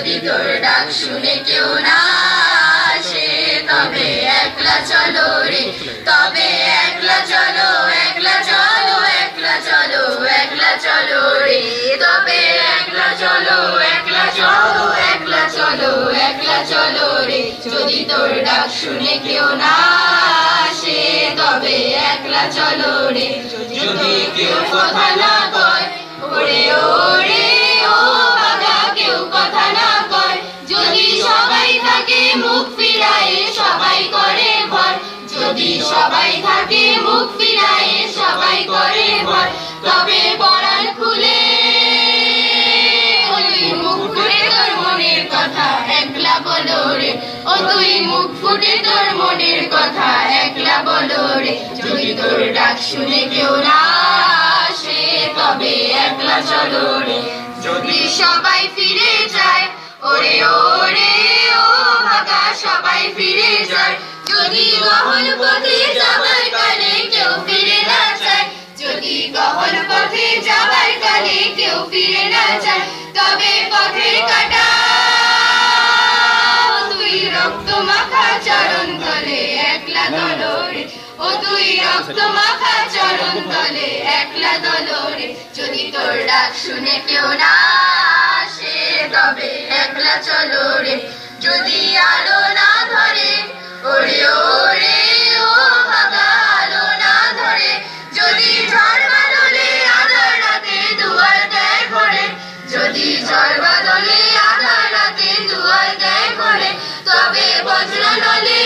যদি তোর ডাক শুনে কেউ না আসে তবে একলা চলো রে, তবে একলা চলো, একলা চলো, একলা চলো, একলা চলো রে, তবে একলা চলো, একলা চলো, একলা চলো, একলা চলো রে। যদি তোর ডাক শুনে কেউ না আসে তবে একলা চলো রে। যদি কেউ কথা না কয় ওরে ওরে ও বাবা, কেউ কথা না কয়, যদি সবাই থাকে মুখ ফিরায়ে সবাই করে ভয়, যদি সবাই থাকে মুখ ফিরায়ে সবাই করে ভয়, তবে পরাণ খুলে তুই মুখ ফুটে তোর মনের কথা একলা বলো রে, ও তুই মুখ ফুটে তোর মনের কথা একলা বলো রে। যদি তোর ডাক শুনে কেউ না আসে তবে একলা চলো রে। যদি সবাই ফিরে যায় ওরে ওরে ও ভাগা, সবাই ফিরে যায়, যদি গহন পথে যাবার কালে কেউ ফিরে না যায়, যদি গহন পথে যাবার কালে কেউ ফিরে না যায়, তবে পথের কাটা তুই রক্ত মাখা চরণ তলে একলা দলো রে, ও তুই রক্ত মাখা চরণ তলে একলা দলো রে। যদি তোর ডাক শুনে কেউ না আসে তবে একলা চলো রে। যদি আলো না ধরে ওরে ওরে ও ভাগা, আলো না ধরে, যদি ঝড় বাদলে আধার রাতে দুয়ার দেয় ভরে, যদি ঝড় বাদলে আধার রাতে দুয়ার দেয় ভরে, তবে বজ্র নলে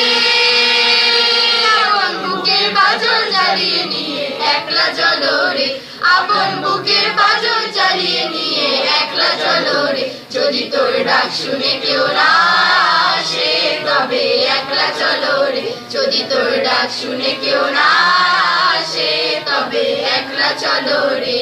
আপন বুকের পাঁজর জ্বালিয়ে নিয়ে একলা চলো রে, আপন বুকের পাঁজর জ্বালিয়ে নিয়ে একলা চলো রে। যদি তোর ডাক শুনে কেউ না আসে তবে একলা চলো রে, যদি তোর ডাক শুনে কেউ না আসে তবে একলা চলো রে।